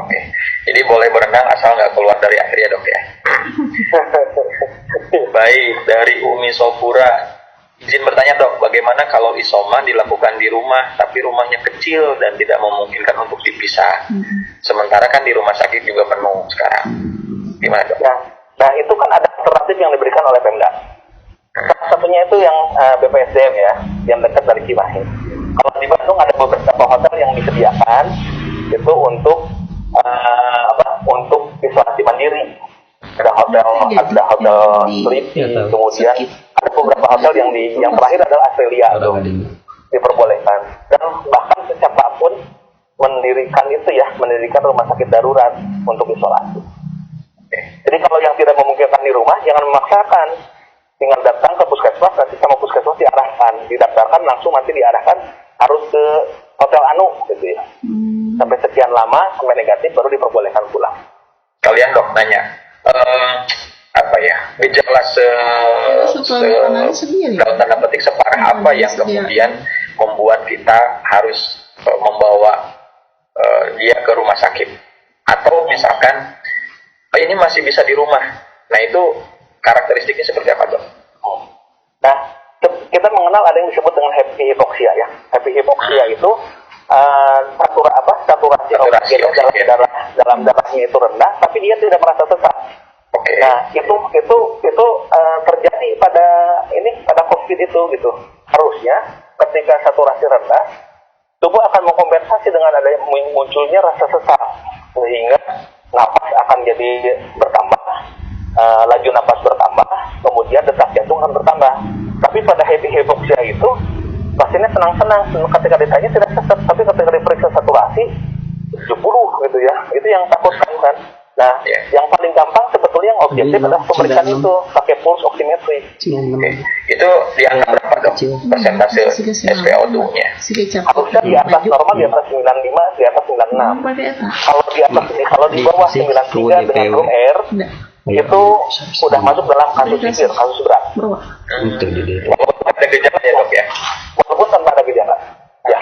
Oke. Jadi boleh berenang asal nggak keluar dari air ya dok ya. Baik, dari Umi Sofura. Izin bertanya dok, bagaimana kalau isoma dilakukan di rumah, tapi rumahnya kecil dan tidak memungkinkan untuk dipisah? Sementara kan di rumah sakit juga penuh sekarang. Gimana dok? Nah itu kan ada alternatif yang diberikan oleh Pemda. Salah satunya itu yang BPSDM ya, yang dekat dari Cimahi. Kalau di Bandung ada beberapa hotel yang disediakan itu untuk untuk isolasi mandiri. Ada hotel Sleepy, kemudian ada beberapa hotel yang terakhir adalah Australia tuh diperbolehkan. Dan bahkan siapapun mendirikan rumah sakit darurat untuk isolasi. Jadi kalau yang tidak memungkinkan di rumah, jangan memaksakan. Tinggal datang ke puskesmas, nanti sama puskesmas didaftarkan langsung nanti diarahkan harus ke hotel gitu ya. Sampai sekian lama, sampai negatif baru diperbolehkan pulang. Kalian dok nanya, gejala dalam tanda petik separah apa yang kemudian membuat kita harus membawa dia ke rumah sakit, atau misalkan ini masih bisa di rumah. Nah itu karakteristiknya seperti apa dok? Nah kita mengenal ada yang disebut dengan happy hypoxia ya. Happy hypoxia itu saturasi oksigen dalam darahnya itu rendah, tapi dia tidak merasa sesak. Nah itu terjadi pada COVID itu gitu. Harusnya ketika saturasi rendah, tubuh akan mengkompensasi dengan adanya munculnya rasa sesak, sehingga napas akan jadi bertambah, laju napas bertambah, kemudian detak jantung akan bertambah. Tapi pada happy hypoxia itu pasiennya senang-senang ketika ditanya tidak sesak, tapi ketika diperiksa saturasi 70 gitu ya, itu yang takutkan kan. Nah, yang paling gampang sebetulnya yang objektif adalah pemeriksaan itu pakai pulse oximetry. Itu di angka berapa dok? Persentase SpO2-nya? Harusnya di atas normal di atas 95, di atas 96. Kalau di bawah 93 dengan room air itu sudah masuk dalam kasus severe, kasus berat. Walaupun ada gejala ya dok ya? Walaupun tanpa ada gejala. Ya.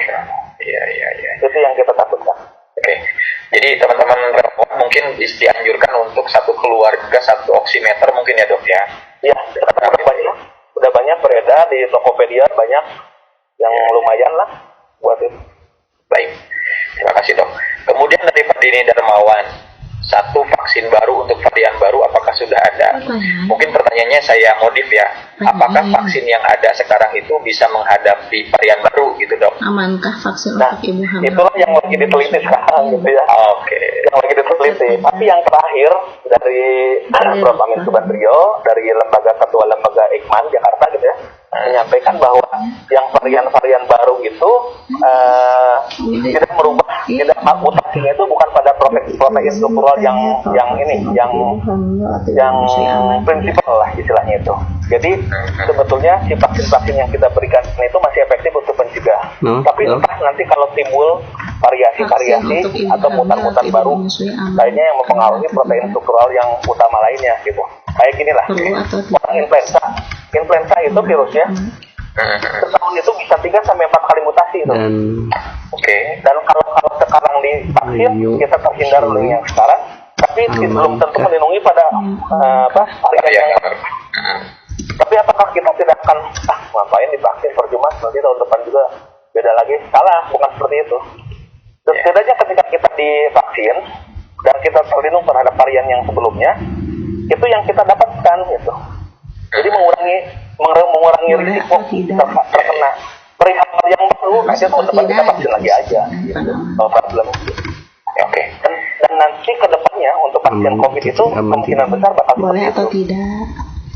Itu yang kita takutkan. Oke. Jadi teman-teman mungkin dianjurkan untuk satu keluarga satu oximeter mungkin ya dok ya? Ya, udah banyak beredar di Tokopedia, banyak yang lumayan lah buat itu. Baik, terima kasih dok. Kemudian dari Pak Dini Darmawan, satu vaksin baru untuk varian baru apakah sudah ada? Mungkin pertanyaannya saya modif ya. Apakah vaksin yang ada sekarang itu bisa menghadapi varian baru gitu dok? Amankah vaksin untuk ibu hamil? Itulah yang lagi diteliti sekarang gitu ya. Yang lagi diteliti. Tapi yang terakhir dari Prof. Amin Subandrio dari Ketua Lembaga Eijkman Jakarta gitu ya, menyampaikan bahwa yang varian-varian baru itu tidak merubah, tidak mutasinya itu bukan pada protein struktural yang prinsipal lah istilahnya itu. Jadi sebetulnya si vaksin-vaksin yang kita berikan itu masih efektif untuk mencegah. Tapi entah nanti kalau timbul variasi-variasi atau mutan-mutan baru lainnya yang mempengaruhi protein struktural yang utama lainnya gitu. Kayak gini lah, orang influenza itu virusnya setahun itu bisa 3-4 kali mutasi itu. Dan kalau sekarang divaksin kita terhindar dari yang sekarang, tapi belum tentu melindungi pada varian yang tapi apakah kita tidak akan ngapain divaksin percuma, nanti tahun depan juga beda lagi? Salah, bukan seperti itu. Setidaknya ketika kita divaksin dan kita terlindung terhadap varian yang sebelumnya, itu yang kita dapatkan gitu. Jadi mengurangi risiko terkena perihal yang baru, nanti tahun depan kita vaksin lagi aja gitu. Problem. Dan nanti ke depannya untuk vaksin COVID itu kemungkinan besar bakal boleh atau tidak.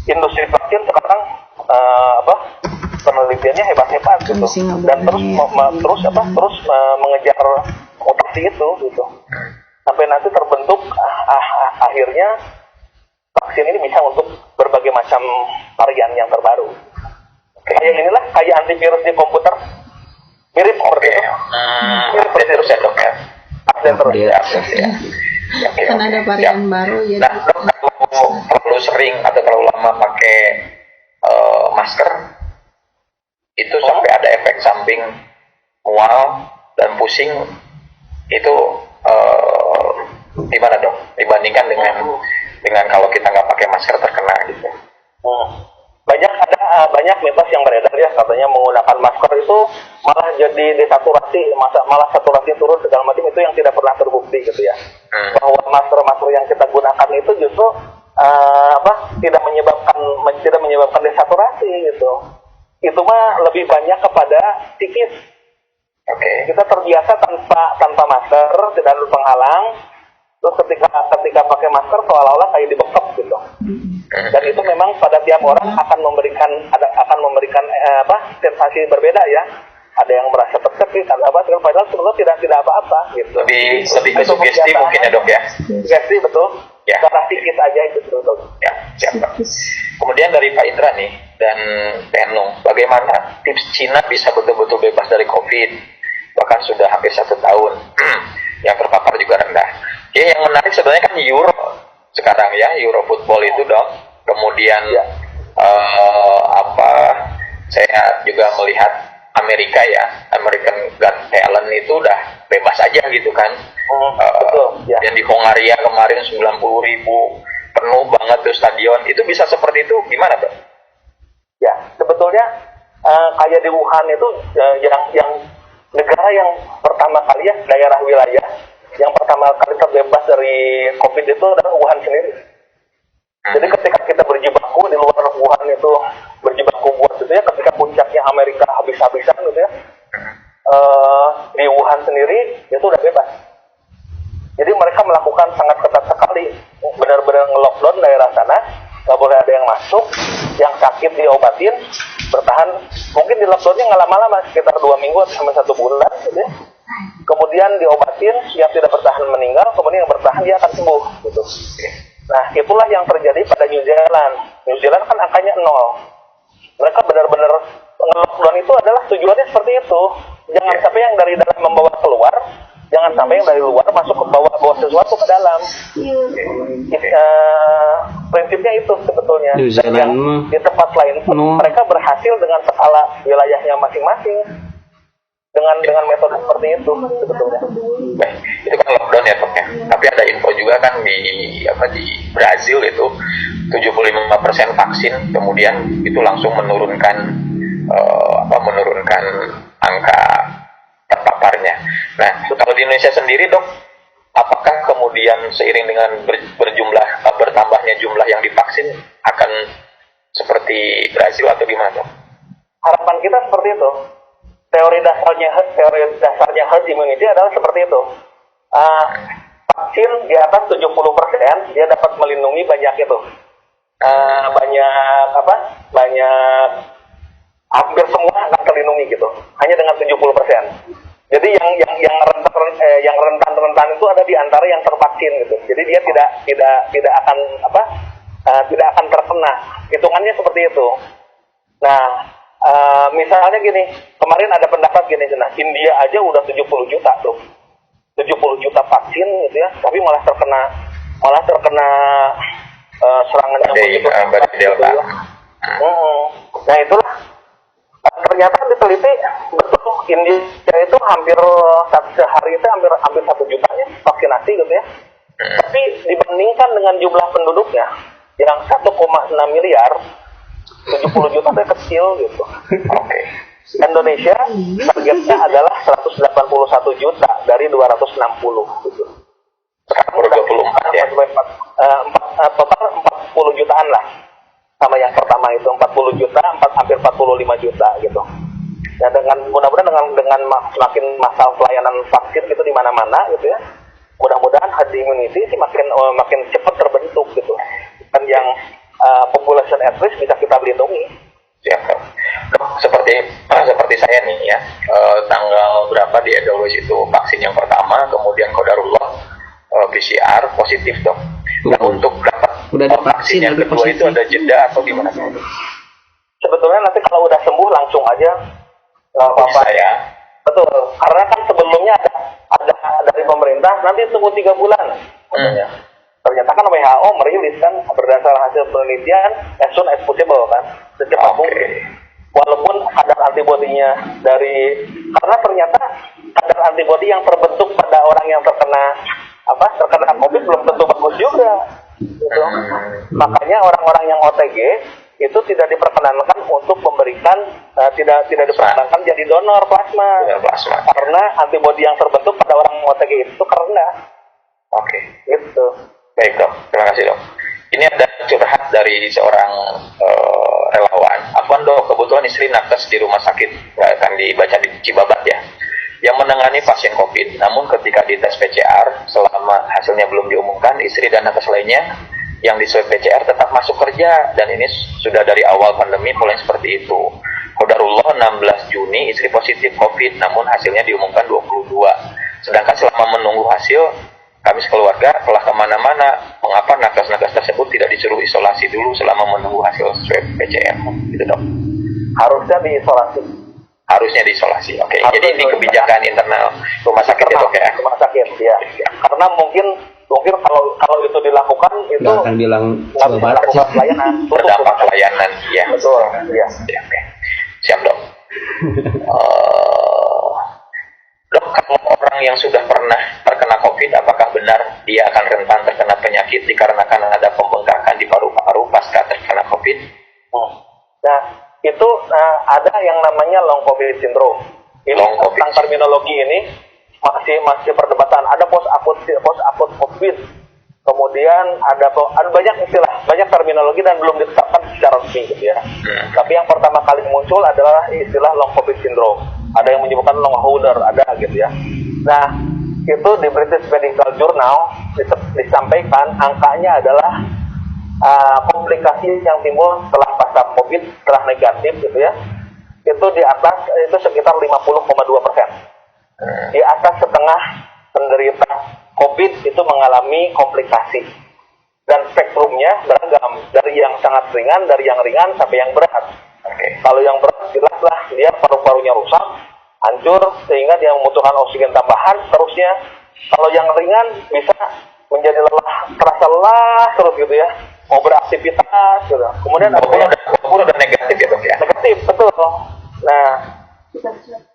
Industri vaksin sekarang penelitiannya hebat-hebat gitu, dan terus mengejar mutasi itu gitu, sampai nanti terbentuk akhirnya vaksin ini bisa untuk berbagai macam varian yang terbaru. Kayak inilah, kayak antivirus di komputer, mirip seperti itu. Mirip terus ya dok ya. Update terus ya. Kan ada varian baru jadi. Nah, kalau terlalu sering atau terlalu lama pakai masker, itu sampai ada efek samping mual dan pusing, itu Gimana dong? Dibandingkan dengan kalau kita nggak pakai masker terkena gitu. Banyak mitos yang beredar ya, katanya menggunakan masker itu malah jadi desaturasi, malah saturasi turun segala macam, itu yang tidak pernah terbukti gitu ya. Bahwa masker yang kita gunakan itu justru tidak menyebabkan desaturasi gitu. Itu mah lebih banyak kepada psikis. Kita terbiasa tanpa masker, tidak ada penghalang. Terus ketika pakai masker seolah-olah kayak dibekap gitu. Dan itu memang pada tiap orang akan memberikan sensasi berbeda ya. Ada yang merasa tercekik, padahal sebetulnya tidak apa-apa gitu. Lebih ke sugesti mungkin ya dok ya. Sugesti betul. Ya. Secara psikis aja itu betul. Ya, siap. Kemudian dari Pak Indra nih dan Penung, bagaimana tips Cina bisa betul-betul bebas dari COVID? Bahkan sudah hampir 1 tahun, yang terpapar juga rendah. Ya, yang menarik sebenarnya kan Euro sekarang ya, Euro football itu dong. Kemudian saya juga melihat Amerika ya, American Got Talent itu udah bebas aja gitu kan. Betul. Ya. Yang di Hongaria kemarin 90.000 penuh banget tuh stadion. Itu bisa seperti itu gimana Bang? Ya, sebetulnya kayak di Wuhan itu yang negara yang pertama kali ya, daerah wilayah yang pertama kali terbebas dari COVID itu adalah Wuhan sendiri. Jadi ketika kita berjibaku di luar Wuhan itu, berjibaku buat gitu ya, ketika puncaknya Amerika habis-habisan gitu ya, di Wuhan sendiri itu udah bebas. Jadi mereka melakukan sangat ketat sekali, benar-benar nge-lockdown daerah sana, nggak boleh ada yang masuk, yang sakit diobatin, bertahan, mungkin di lockdownnya nggak lama-lama, sekitar 2 minggu atau sampai 1 bulan gitu ya. Kemudian diobatin, yang tidak bertahan meninggal, kemudian yang bertahan dia akan sembuh gitu. Nah, itulah yang terjadi pada New Zealand. New Zealand kan angkanya 0. Mereka benar-benar nge-lockdown itu adalah tujuannya seperti itu. Jangan sampai yang dari dalam membawa keluar, jangan sampai yang dari luar masuk ke bawa sesuatu ke dalam. Prinsipnya itu sebetulnya. New Zealand di tempat lain mereka berhasil dengan skala wilayahnya masing-masing. Dengan metode seperti itu sebetulnya. Baik, itu kan lockdown ya Dok ya. Tapi ada info juga kan di Brazil itu 75% vaksin, kemudian itu langsung menurunkan angka terpaparnya. Nah, kalau di Indonesia sendiri Dok, apakah kemudian seiring dengan bertambahnya jumlah yang divaksin akan seperti Brazil atau gimana Dok? Harapan kita seperti itu. Teori dasarnya herd immunity adalah seperti itu. Vaksin di atas 70% dia dapat melindungi banyak itu. Banyak hampir semua akan terlindungi gitu. Hanya dengan 70%. Jadi yang rentan itu ada di antara yang tervaksin gitu. Jadi dia tidak akan terkena. Hitungannya seperti itu. Nah, misalnya gini, kemarin ada pendapat gini, India aja udah 70 juta tuh, 70 juta vaksin gitu ya, tapi malah terkena serangan Delta. Nah itulah, ternyata diteliti betul India itu hampir sehari itu hampir 1 jutanya vaksinasi gitu ya, tapi dibandingkan dengan jumlah penduduknya yang 1,6 miliar, 70 juta itu kecil gitu. Indonesia targetnya adalah 181 juta dari 260 gitu. Sekarang 24 ya. Total 40 jutaan lah. Sama yang pertama itu 40 juta, hampir 45 juta gitu. Ya mudah-mudahan dengan semakin masalah pelayanan vaksin gitu di mana-mana gitu ya. Mudah-mudahan herd immunity sih makin cepat terbentuk gitu. Dan yang population at risk bisa kita lindungi. Siap. Seperti saya nih ya, tanggal berapa di Edelweiss itu vaksin yang pertama, kemudian qadarullah PCR positif Dok. Nah, untuk dapat vaksin yang kedua positif, itu ada jeda atau gimana? Sebetulnya nanti kalau udah sembuh langsung aja apa-apa ya. Betul, karena kan sebelumnya ada dari pemerintah nanti tunggu 3 bulan. Ternyata kan WHO merilis kan berdasar hasil penelitian as soon as possible kan, secepat mungkin. Walaupun kadar antibodinya karena ternyata kadar antibodi yang terbentuk pada orang yang terkena COVID belum tentu bagus juga. Gitu. Makanya orang-orang yang OTG itu tidak diperkenankan untuk memberikan tidak diperkenankan jadi donor plasma. Karena antibodi yang terbentuk pada orang OTG itu rendah. Oke. Gitu. Baik dok, terima kasih dok. Ini ada curhat dari seorang relawan. Afwan dok, kebetulan istri nakes di rumah sakit, nggak akan dibaca di Cibabat ya, yang menangani pasien COVID. Namun ketika dites PCR, selama hasilnya belum diumumkan, istri dan nakes lainnya yang di swab PCR tetap masuk kerja, dan ini sudah dari awal pandemi mulai seperti itu. Qadarullah 16 Juni istri positif COVID, namun hasilnya diumumkan 22. Sedangkan selama menunggu hasil, kami sekeluarga telah kemana-mana. Mengapa nakes-nakes tersebut tidak disuruh isolasi dulu selama menunggu hasil swab PCR? Gitu dok. Harusnya diisolasi. Harusnya diisolasi. Oke. Jadi ini kebijakan internal rumah sakit ya dok ya. Rumah sakit ya. Karena mungkin kalau itu dilakukan itu nggak akan bilang nggak bisa melakukan pelayanan. Berdampak pelayanan. Ya. Betul. Ya. Oke. Siap dok. Dok, kalau orang yang sudah pernah terkena COVID, apakah benar dia akan rentan terkena penyakit dikarenakan ada pembengkakan di paru-paru pasca terkena COVID? Nah, itu ada yang namanya long COVID syndrome. Ini tentang terminologi ini masih perdebatan. Ada post akut COVID. Kemudian ada banyak istilah, banyak terminologi dan belum ditetapkan secara resmi gitu ya. Tapi yang pertama kali muncul adalah istilah long COVID syndrome. Ada yang menyebutkan long hauler, ada gitu ya. Nah, itu di British Medical Journal disampaikan angkanya adalah komplikasi yang timbul setelah pasca COVID, setelah negatif gitu ya. Itu di atas, itu sekitar 50,2%. Di atas setengah penderita COVID itu mengalami komplikasi. Dan spektrumnya beragam, dari yang sangat ringan, dari yang ringan sampai yang berat. Kalau yang berat jelaslah dia paru-parunya rusak, hancur sehingga dia membutuhkan oksigen tambahan. Terusnya kalau yang ringan bisa menjadi terasa lelah terus gitu ya, mau beraktivitas gitu. Kemudian udah negatif ya dok ya? Negatif, betul. Nah,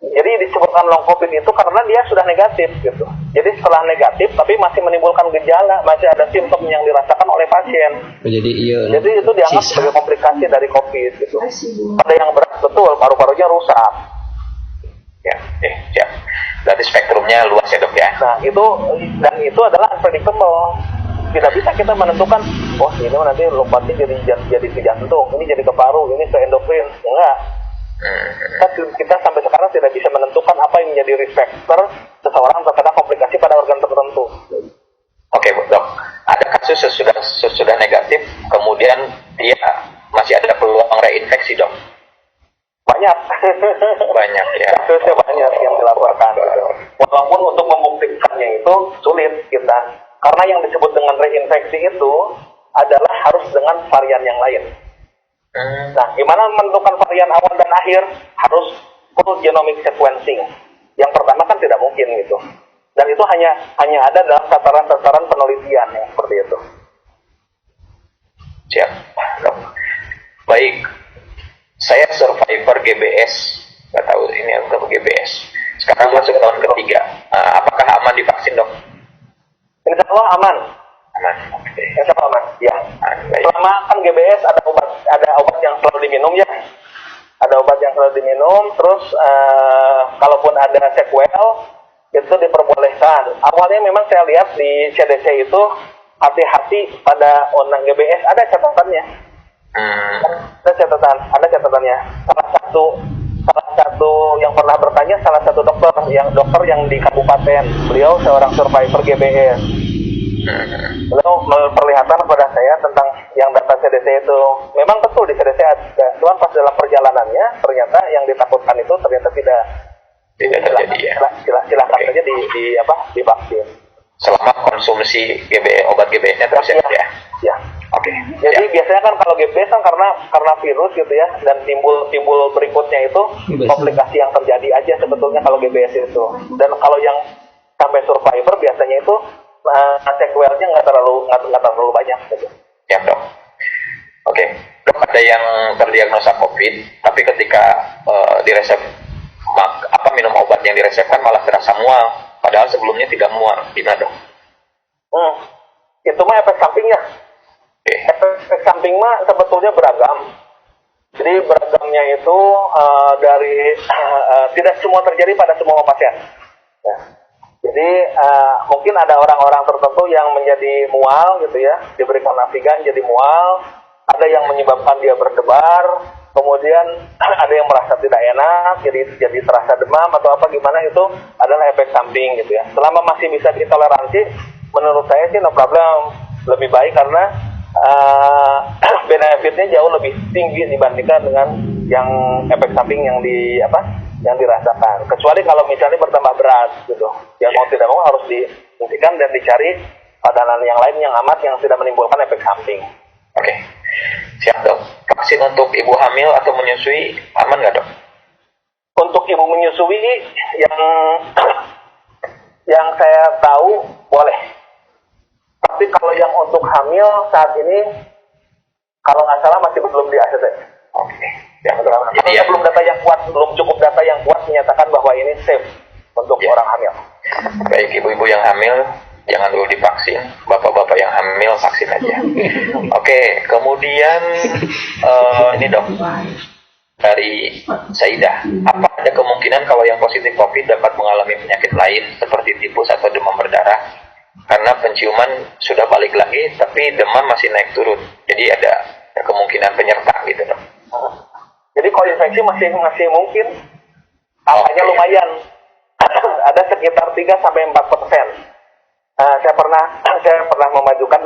jadi disebutkan long COVID itu karena dia sudah negatif gitu. Jadi setelah negatif tapi masih menimbulkan gejala, masih ada simptom yang dirasakan oleh pasien. Jadi itu dianggap sebagai komplikasi dari COVID gitu. Pada yang berat betul paru-parunya rusak. Ya. Berarti spektrumnya luas ya dok ya. Nah itu adalah unpredictable. Tidak bisa kita menentukan, oh ini nanti lompatnya jadi ke jantung, ini jadi ke paru, ini ke endokrin. Enggak. Kita sampai sekarang tidak bisa menentukan apa yang menjadi risk factor seseorang terkena komplikasi pada organ tertentu. Oke dok, ada kasus sesudah negatif, kemudian dia masih ada peluang reinfeksi dok? Banyak ya. Kasusnya banyak yang dilaporkan. Walaupun untuk membuktikannya itu sulit kita, karena yang disebut dengan reinfeksi itu adalah harus dengan varian yang lain. Nah, gimana menentukan varian awal dan akhir? Harus full genomic sequencing. Yang pertama kan tidak mungkin gitu. Dan itu hanya ada dalam tataran-tataran penelitian yang seperti itu. Siap. Baik. Saya survivor GBS. Nggak tahu ini apa GBS. Sekarang masuk tahun ketiga. Apakah aman divaksin dok? Insya Allah aman. Insya Allah aman. Ya. Selama kan GBS ada obat yang selalu diminum ya. Ada obat yang selalu diminum. Terus kalaupun ada sequel itu diperbolehkan. Awalnya memang saya lihat di CDC itu hati-hati pada orang GBS, ada catatannya. Ada catatannya. Salah satu yang pernah bertanya, salah satu dokter yang di kabupaten, beliau seorang survivor GBS. Beliau memperlihatkan kepada saya tentang yang data CDC itu. Memang betul di CDC ada, cuman pas dalam perjalanannya ternyata yang ditakutkan itu ternyata tidak terjadi ya. Silakan saja divaksin. Selama konsumsi obat GBS-nya terus ya. Ya. Oke. Jadi biasanya kan kalau GBS kan karena virus gitu ya, dan timbul berikutnya itu komplikasi yang terjadi aja sebetulnya kalau GBS itu. Dan kalau yang sampai survivor biasanya itu sequelnya nggak terlalu banyak gitu. Ya dok. Oke. Dok, ada yang terdiagnosa COVID, tapi ketika diresep minum obat yang diresepkan malah terasa mual, padahal sebelumnya tidak mual. Gimana dok? Itu mah efek sampingnya. Efek samping mah sebetulnya beragam. Jadi beragamnya itu dari tidak semua terjadi pada semua pasien. Ya. Jadi mungkin ada orang-orang tertentu yang menjadi mual gitu ya, diberikan Avigan jadi mual, ada yang menyebabkan dia berdebar, kemudian ada yang merasa tidak enak, jadi terasa demam atau apa gimana, itu adalah efek samping gitu ya. Selama masih bisa ditoleransi, menurut saya sih no problem, lebih baik karena benefitnya jauh lebih tinggi dibandingkan dengan yang efek samping yang dirasakan. Kecuali kalau misalnya bertambah berat gitu, yang mau tidak mau harus dihentikan dan dicari padanan yang lain yang amat yang tidak menimbulkan efek samping. Oke, siap dok. Vaksin untuk ibu hamil atau menyusui aman nggak dok? Untuk ibu menyusui yang saya tahu boleh. Tapi kalau yang untuk hamil saat ini, kalau nggak salah masih belum di ACC. Oke. Jadi ya, belum cukup data yang kuat menyatakan bahwa ini safe untuk orang hamil. Baik, ibu-ibu yang hamil jangan dulu divaksin, bapak-bapak yang hamil vaksin aja. Oke, kemudian ini dok dari Saidah, apa ada kemungkinan kalau yang positif COVID dapat mengalami penyakit lain seperti tipus atau demam berdarah? Karena penciuman sudah balik lagi, tapi demam masih naik turun. Jadi ada kemungkinan penyerta gitu dok. Jadi kalau infeksi masih mungkin, angkanya lumayan. Ada sekitar 3-4%. Saya pernah memajukan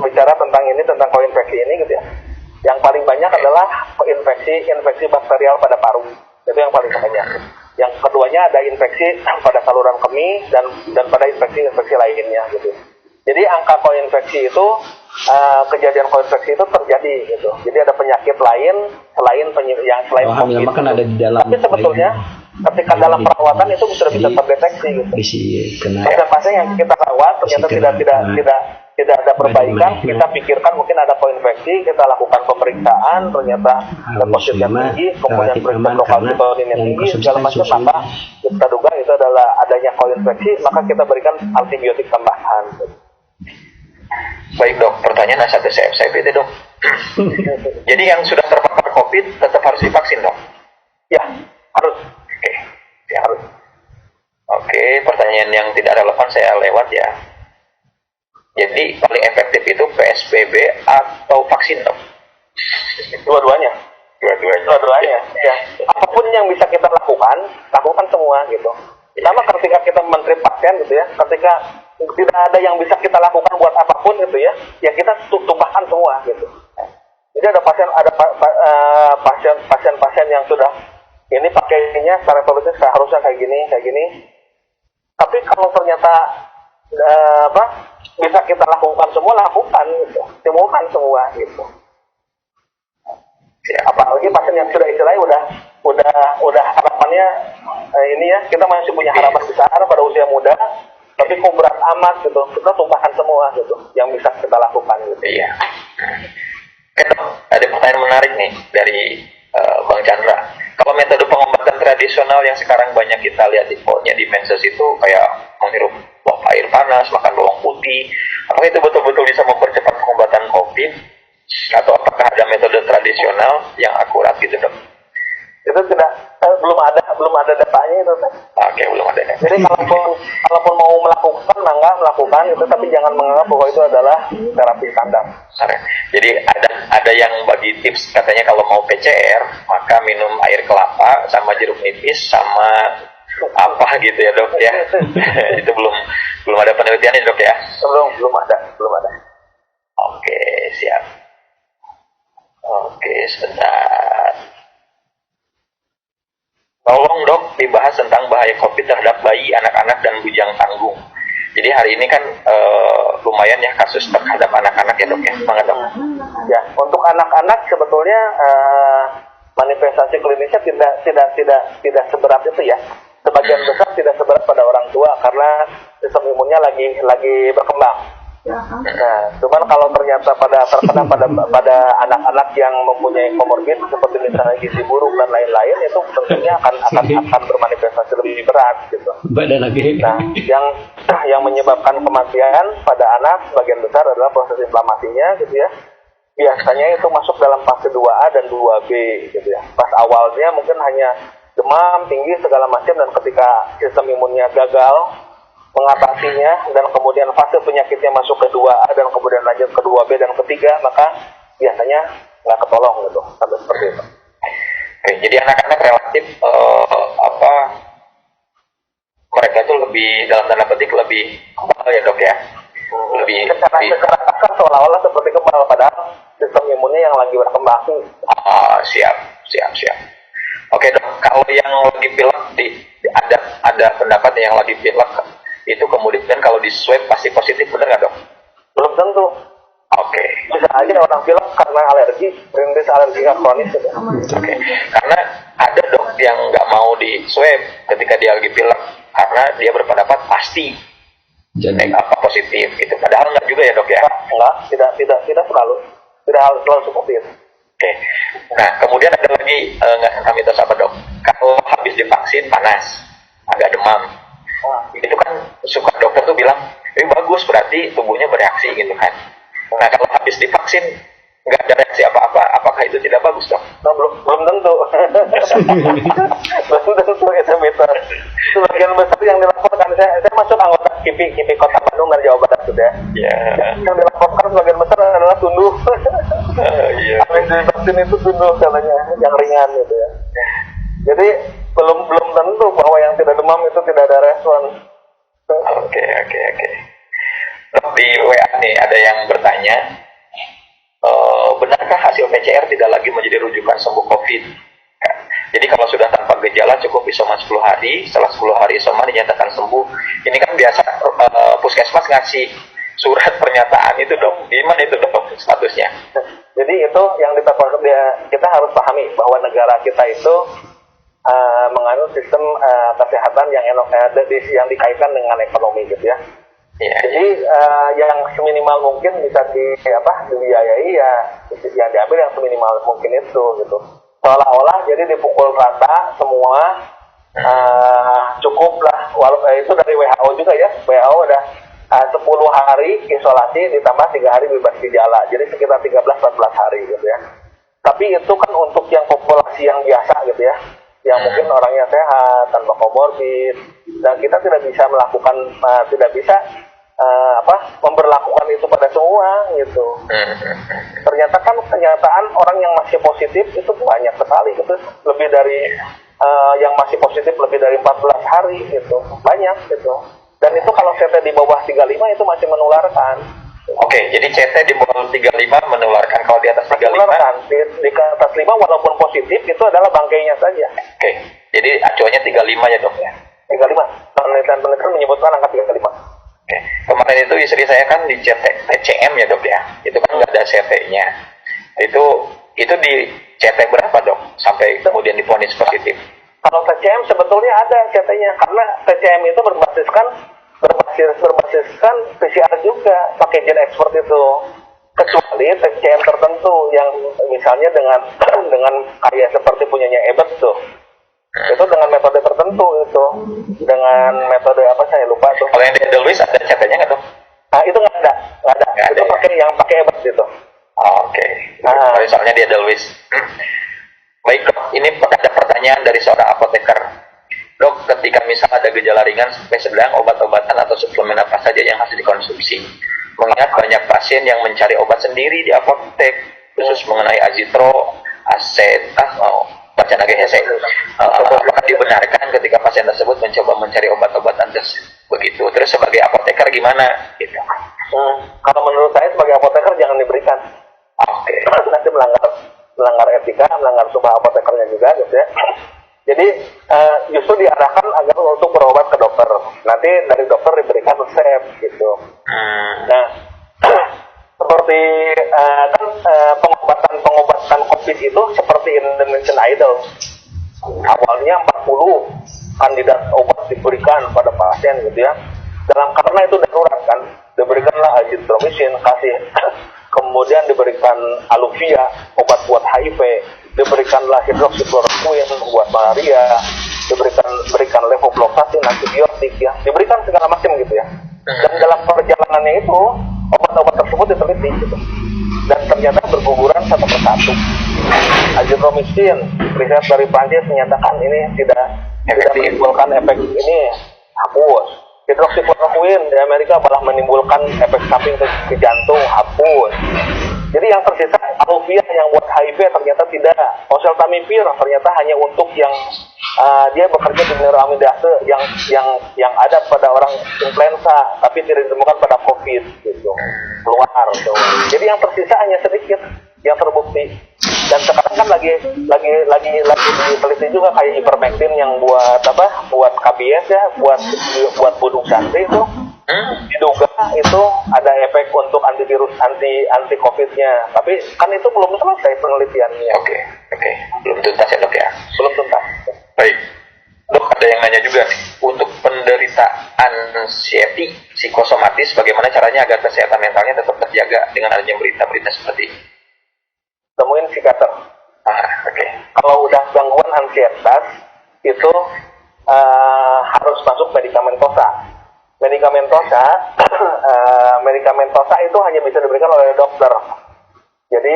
bicara tentang koinfeksi ini gitu ya. Yang paling banyak adalah infeksi bakterial pada paru. Itu yang paling banyak. Yang keduanya ada infeksi pada saluran kemih dan pada infeksi lainnya gitu. Jadi angka koinfeksi itu kejadian koinfeksi itu terjadi gitu. Jadi ada penyakit lain selain COVID. Kan ada di dalam. Tapi sebetulnya ketika dalam perawatan itu sudah bisa terdeteksi gitu. Pasien-pasien yang kita rawat ternyata tidak ada perbaikan, kita pikirkan mungkin ada koinfeksi, kita lakukan pemeriksaan, ternyata positifnya tinggi, kemudian periksa lokal pitolinnya tinggi, segala macam, maka kita duga itu adalah adanya koinfeksi, maka kita berikan antibiotik tambahan. Baik dok, pertanyaan A1CF dok. Jadi yang sudah terpapar COVID tetap harus divaksin dok? Ya, harus. Oke, ya harus. Oke, pertanyaan yang tidak relevan saya lewat ya. Jadi paling efektif itu PSBB atau vaksin dok? Dua-duanya. Ya. Apapun yang bisa kita lakukan semua gitu. Sama ketika kita menteri pasien gitu ya, ketika tidak ada yang bisa kita lakukan buat apapun gitu ya kita tumpahkan semua gitu. Jadi ada pasien yang sudah ini pakainya secara politis seharusnya kayak gini. Tapi kalau ternyata bisa kita lakukan semua, lakukan gitu, timbulkan semua gitu. Ya, apalagi pasien yang sudah istilahnya udah harapannya ini ya, kita masih punya harapan besar pada usia muda, tapi kok berat amat gitu, kita tumpahkan semua gitu yang bisa kita lakukan gitu. Iya. Ada pertanyaan menarik nih dari Bang Chandra. Kalau metode pengobatan tradisional yang sekarang banyak kita lihat di medsos itu kayak menghirup air panas, makan bawang putih, apakah itu betul-betul bisa mempercepat pengobatan COVID? Atau apakah ada metode tradisional yang akurat gitu dok? Itu belum ada datanya itu. Oke, belum ada. Jadi kalaupun mau melakukan itu, tapi jangan menganggap bahwa itu adalah terapi standar. Jadi ada yang bagi tips katanya kalau mau PCR maka minum air kelapa sama jeruk nipis sama apa gitu ya dok ya. Itu belum ada penelitiannya dok ya? Belum ada. Oke, siap. Oke, sebentar. Tolong dok dibahas tentang bahaya COVID terhadap bayi, anak-anak, dan bujang tanggung. Jadi hari ini kan lumayan ya kasus terhadap anak-anak ya dok ya, Bang dok. Ya, untuk anak-anak sebetulnya manifestasi klinisnya tidak seberat itu ya. Sebagian besar tidak seberat pada orang tua karena sistem imunnya lagi berkembang. Nah, cuman kalau ternyata terkena pada anak-anak yang mempunyai komorbid seperti misalnya gizi buruk dan lain-lain, itu tentunya akan bermanifestasi lebih berat gitu. Badan lagi. Nah, yang menyebabkan kematian pada anak sebagian besar adalah proses inflamasinya gitu ya. Biasanya itu masuk dalam fase 2A dan 2B gitu ya. Pas awalnya mungkin hanya demam tinggi segala macam, dan ketika sistem imunnya gagal mengatasinya dan kemudian fase penyakitnya masuk ke 2A dan kemudian lanjut ke 2B dan ketiga, maka biasanya nggak ketolong gitu sampai seperti itu. Oke, jadi anak-anak relatif mereka itu lebih dalam tanda petik lebih kebal ya dok ya, lebih secara seolah-olah seperti kebal, padahal sistem imunnya yang lagi berkembang. Siap. Oke dok, kalau yang lagi pilek ada pendapat yang lagi pilek itu kemudian kalau di swab pasti positif, benar nggak dok? Belum tentu. Oke. Bisa aja orang pilek karena alergi, rintis alergi kronis gitu. Oke. Karena ada dok yang nggak mau di swab ketika dia lagi pilek karena dia berpendapat pasti jadi positif gitu. Padahal nggak juga ya dok ya? Enggak, tidak selalu. Tidak harus selalu seperti itu. Oke. Nah, kemudian ada lagi nggak mitos apa dok? Kalau habis divaksin panas, agak demam, itu kan suka dokter tuh bilang, ini bagus berarti tubuhnya bereaksi gitu kan. Nah, kalau habis divaksin nggak ada reaksi apa-apa, apakah itu tidak bagus dok? Nah, belum tentu. Belum tentu itu mitos. Sebagian besar yang dilaporkan, saya masuk anggota KIPI Kota Bandung dari Jawa Barat sudah. Yang dilaporkan sebagian besar adalah tunduh. Habis divaksin itu tunduh katanya, yang ringan gitu ya. Jadi belum tentu bahwa yang tidak demam itu tidak ada respon. Oke. Dok, di WA nih ada yang bertanya, benarkah hasil PCR tidak lagi menjadi rujukan sembuh COVID? Ya. Jadi kalau sudah tanpa gejala cukup isoman 10 hari, setelah 10 hari isoman dinyatakan sembuh. Ini kan biasa puskesmas ngasih surat pernyataan itu dok. Gimana itu dok statusnya? Jadi itu yang kita harus pahami bahwa negara kita itu menganut sistem kesehatan yang dikaitkan dengan ekonomi gitu ya. Jadi yang seminimal mungkin bisa dibiayai ya yang diambil yang seminimal mungkin itu gitu. Seolah-olah jadi dipukul rata semua, cukup lah. Itu dari WHO juga ya. WHO udah 10 hari isolasi ditambah 3 hari bebas gejala. Jadi sekitar 13-14 hari gitu ya. Tapi itu kan untuk yang populasi yang biasa gitu ya, yang mungkin orangnya sehat tanpa komorbid, dan kita tidak bisa memberlakukan itu pada semua gitu. Ternyata kan kenyataan orang yang masih positif itu banyak sekali gitu, lebih dari yang masih positif lebih dari 14 hari gitu, banyak gitu. Dan itu kalau CT di bawah 35 itu masih menularkan. Oke, jadi CT di bawah 35 menularkan, kalau di atas 35 menularkan. Di atas 5 walaupun positif itu adalah bangkainya saja. Oke, jadi acuannya 35 ya dok ya? 35, penelitian menyebutkan angka 35. Oke, kemarin itu istri saya kan di TCM ya dok ya, itu kan nggak ada CT-nya. Itu di CT berapa dok sampai kemudian divonis positif? Kalau TCM sebetulnya ada CT-nya, karena TCM itu berbasiskan PCR juga, pakai gen expert itu. Kecuali TCM tertentu yang misalnya dengan kayak seperti punyanya Ebert tuh. Itu dengan metode tertentu itu. Dengan metode apa saya lupa tuh. Kalau yang di Edelweiss ada CT-nya nggak dok? Nah, itu nggak ada. Itu pakai Ebert gitu. Oke. Soalnya di Edelweiss. Baik dok, ini ada pertanyaan dari seorang apoteker. Dok, ketika misalnya ada gejala ringan sampai sedang, obat-obatan atau suplemen apa saja yang harus dikonsumsi? Mengingat banyak pasien yang mencari obat sendiri di apotek, khusus mengenai azitro, bacaan lagi hese. Apakah dibenarkan ketika pasien tersebut mencoba mencari obat-obatan begitu? Terus sebagai apoteker gimana? Gitu. Kalau menurut saya sebagai apoteker jangan diberikan. Oke. Nanti melanggar etika, melanggar sumpah apotekernya juga gitu ya. Jadi justru diarahkan agar untuk berobat ke dokter. Nanti dari dokter diberikan resep gitu. Nah, seperti pengobatan COVID itu seperti Indonesian Idol. Awalnya 40 kandidat obat diberikan pada pasien gitu ya. Karena itu darurat kan, diberikanlah azithromycin, kemudian diberikan Aluvia, obat buat HIV, diberikanlah hidroksikloroquine buat malaria, diberikan levofloxacin, antibiotik ya, diberikan segala macam gitu ya. Dan dalam perjalanannya itu obat-obat tersebut diteliti gitu. Dan ternyata berguguran satu persatu. Azithromycin, riset dari Prancis menyatakan ini tidak menimbulkan efek ini, hapus. Hidroksikloroquine di Amerika malah menimbulkan efek samping ke jantung, hapus. Jadi yang tersisa Aluvia yang buat HIV ternyata tidak. Oseltamivir ternyata hanya untuk yang dia bekerja di neuraminidase yang ada pada orang influenza, tapi tidak ditemukan pada COVID gitu. Keluar. Jadi yang tersisa hanya sedikit yang terbukti. Dan sekarang kan lagi diteliti juga kayak ivermectin yang buat apa? Buat KBS ya, buat buduk santri itu. Diduga itu ada efek untuk antivirus anti COVID-nya, tapi kan itu belum selesai penelitiannya. Oke, belum tuntas ya dok ya? Belum tuntas. Baik, dok ada yang nanya juga nih, untuk penderita anxiety psikosomatis, bagaimana caranya agar kesehatan mentalnya tetap terjaga dengan adanya berita-berita seperti ini? Temuin psikiater. Oke. Kalau udah gangguan ansietas itu harus masuk medikamentosa. Medikamentosa itu hanya bisa diberikan oleh dokter. Jadi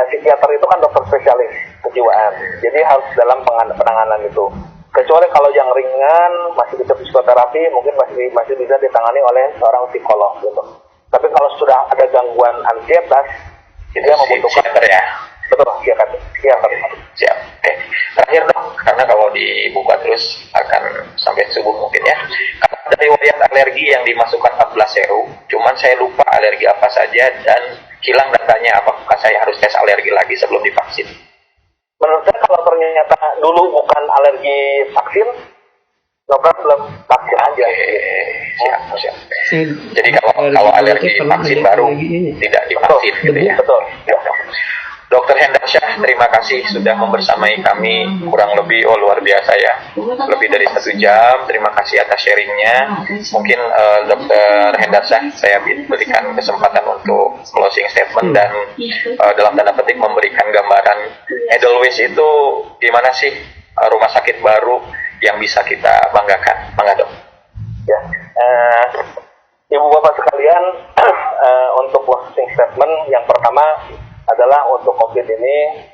psikiater itu kan dokter spesialis kejiwaan. Jadi harus dalam penanganan itu. Kecuali kalau yang ringan masih bisa psikoterapi, mungkin masih bisa ditangani oleh seorang psikolog gitu. Tapi kalau sudah ada gangguan ansietas, dia membutuhkan psikiater ya. Betul, psikiater. Siap. Oke. Terakhir dok, karena kalau dibuka terus akan sampai subuh mungkin ya. Ada riwayat alergi yang dimasukkan 14 serum, cuman saya lupa alergi apa saja dan hilang datanya. Apakah saya harus tes alergi lagi sebelum divaksin? Menurut saya kalau ternyata dulu bukan alergi vaksin, no problem, vaksin aja. Siap. Jadi kalau alergi vaksin baru tidak divaksin gitu ya. Betul. Dr. Hendarsyah, terima kasih sudah membersamai kami kurang lebih luar biasa ya, lebih dari 1 jam. Terima kasih atas sharingnya. Mungkin Dr. Hendarsyah saya berikan kesempatan untuk closing statement dan dalam tanda petik memberikan gambaran Edelweiss itu gimana sih rumah sakit baru yang bisa kita banggakan. Mangga dok. Ya, Ibu Bapak sekalian, untuk closing statement yang pertama adalah untuk COVID ini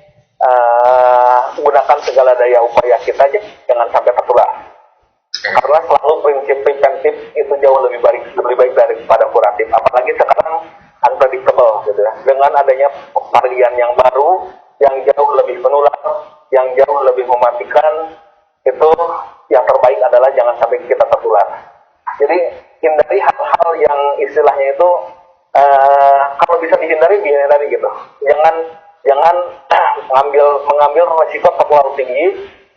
gunakan segala daya upaya kita aja, jangan sampai tertular. Karena selalu prinsip preventif itu jauh lebih baik daripada kuratif. Apalagi sekarang unpredictable gitu ya. Dengan adanya varian yang baru, yang jauh lebih menular, yang jauh lebih mematikan, itu yang terbaik adalah jangan sampai kita tertular. Jadi hindari hal-hal yang istilahnya itu kalau bisa dihindari gitu. Jangan mengambil resiko terlalu tinggi,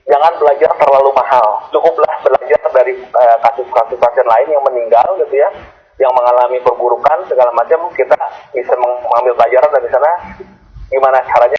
jangan belajar terlalu mahal. Cukuplah belajar dari kasus-kasus pasien lain yang meninggal gitu ya, yang mengalami perburukan segala macam. Kita bisa mengambil pelajaran dari sana, gimana caranya